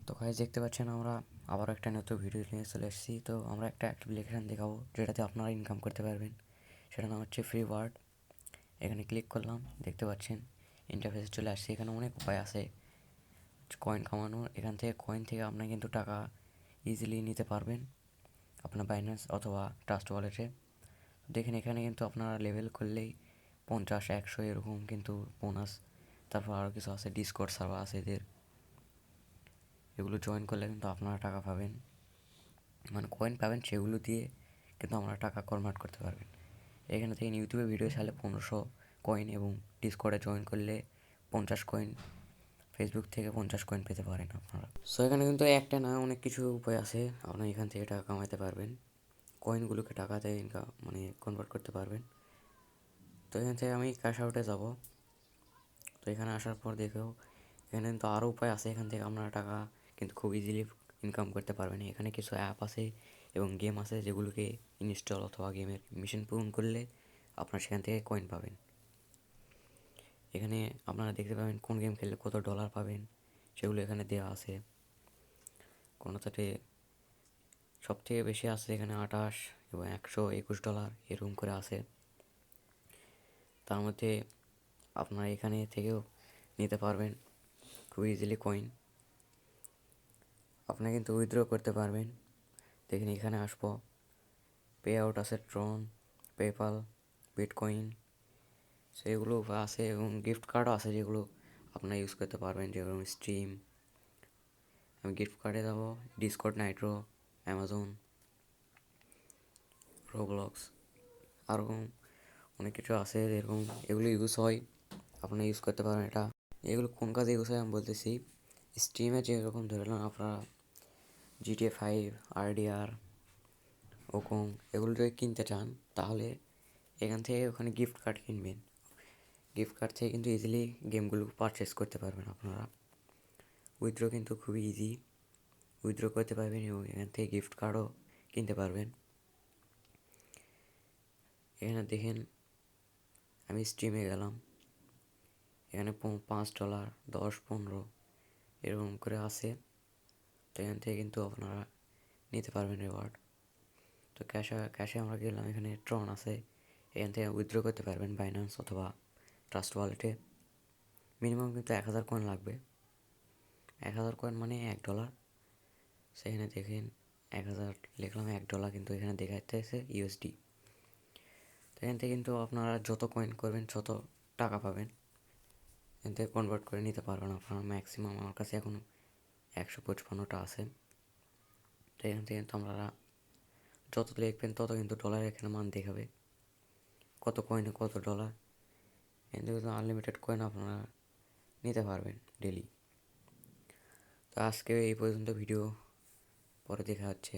তো গাইস দেখতে পাচ্ছেন আমরা আবার একটা নতুন ভিডিও নিয়ে চলে এসেছি। তো আমরা একটা অ্যাপ্লিকেশান দেখাবো যেটাতে আপনারা ইনকাম করতে পারবেন। সেটার নাম হচ্ছে ফ্রি ওয়ার্ড। এখানে ক্লিক করলাম, দেখতে পাচ্ছেন ইন্টারফেসে চলে আসছে। এখানে অনেক উপায় আছে কয়েন কামানোর। এখান থেকে কয়েন থেকে আপনারা কিন্তু টাকা ইজিলি নিতে পারবেন আপনার বাইন্যান্স অথবা ট্রাস্ট ওয়ালেটে। দেখেন এখানে কিন্তু আপনারা লেভেল করলেই 50, 100 এরকম কিন্তু বোনাস। তারপর আরও কিছু আছে, ডিসকর্ড সার্ভার আছে এদের, এগুলো জয়েন করলে কিন্তু আপনারা টাকা পাবেন, মানে কয়েন পাবেন, সেগুলো দিয়ে কিন্তু আমরা টাকা কনভার্ট করতে পারবেন। এখানে থেকে ইউটিউবে ভিডিও ছাড়লে 1500 কয়েন এবং ডিসকর্ডে জয়েন করলে 50 কয়েন, ফেসবুক থেকে 50 কয়েন পেতে পারেন আপনারা। সো এখানে কিন্তু একটা না, অনেক কিছু উপায় আছে আপনারা এখান থেকে টাকা কামাতে পারবেন, কয়েনগুলোকে টাকাতে ইনকাম মানে কনভার্ট করতে পারবেন। তো এখান থেকে আমি ক্যাশ আউটে যাব। তো এখানে আসার পর দেখেও এখানে কিন্তু আরও উপায় আছে, এখান থেকে আপনারা টাকা কিন্তু খুব ইজিলি ইনকাম করতে পারবেন। এখানে কিছু অ্যাপ আছে এবং গেম আছে যেগুলোকে ইনস্টল অথবা গেমের মিশন পূরণ করলে আপনারা সেখান থেকে কয়েন পাবেন। এখানে আপনারা দেখতে পাবেন কোন গেম খেললে কত ডলার পাবেন, সেগুলো এখানে দেওয়া আছে। কোনোটাতে সবথেকে বেশি আছে এখানে 28 এবং 121 ডলার এরকম করে আছে। তার মধ্যে আপনারা এখানে থেকেও নিতে পারবেন খুব ইজিলি কয়েন। আপনারা কিন্তু উইথড্র করতে পারবেন। দেখেন এখানে আসবো, পে আউট আছে, ট্রন, পেপাল, বিটকয়েন, সেগুলো আছে এবং গিফট কার্ডও আছে যেগুলো আপনারা ইউজ করতে পারবেন, যেরকম স্ট্রিম। আমি গিফট কার্ডে যাবো, ডিসকর্ড, নাইট্রো, অ্যামাজন, রোবলক্স, আরও অনেক কিছু আছে এরকম, এগুলো ইউজ হয়, আপনারা ইউজ করতে পারেন। এটা এগুলো কোন কাজে ইউজ হয় আমি বলতেছি। স্ট্রিমে যেরকম ধরে নেন আপনারা GTA 5, RDR, ওকং এগুলো যদি কিনতে চান তাহলে এখান থেকে ওখানে গিফট কার্ড কিনবেন। গিফট কার্ড থেকে কিন্তু ইজিলি গেমগুলো পারচেস করতে পারবেন আপনারা। উইথড্র কিন্তু খুবই ইজি, উইথড্র করতে পারবেন এবং এখান থেকে গিফট কার্ডও কিনতে পারবেন। এখানে দেখেন আমি স্ট্রিমে গেলাম, এখানে $5, 10, 15 এরকম করে আছে। তো এখান থেকে কিন্তু আপনারা নিতে পারবেন রিওয়ার্ড। তো ক্যাশে আমরা গেলাম, এখানে ট্রন আছে, এখান থেকে উইথড্র করতে পারবেন বাইন্যান্স অথবা ট্রাস্ট ওয়ালেটে। মিনিমাম কিন্তু 1000 কয়েন লাগবে। 1000 কয়েন মানে $1। সেখানে দেখেন 1000 লিখলাম, $1 কিন্তু এখানে দেখাইতেছে ইউএসডি। তো এখান থেকে কিন্তু আপনারা যত কয়েন করবেন তত টাকা পাবেন, এখান থেকে কনভার্ট করে নিতে পারবেন আপনারা। ম্যাক্সিমাম আমার কাছে এখন 155টা আছে। তো এখান থেকে কিন্তু আপনারা যত লিখবেন তত কিন্তু ডলার এখানে মান দেখাবে, কত কয়েনে কত ডলার। এখান থেকে কিন্তু আনলিমিটেড কয়েন আপনারা নিতে পারবেন ডেলি। তো আজকে এই পর্যন্ত ভিডিও, পরে দেখা হচ্ছে।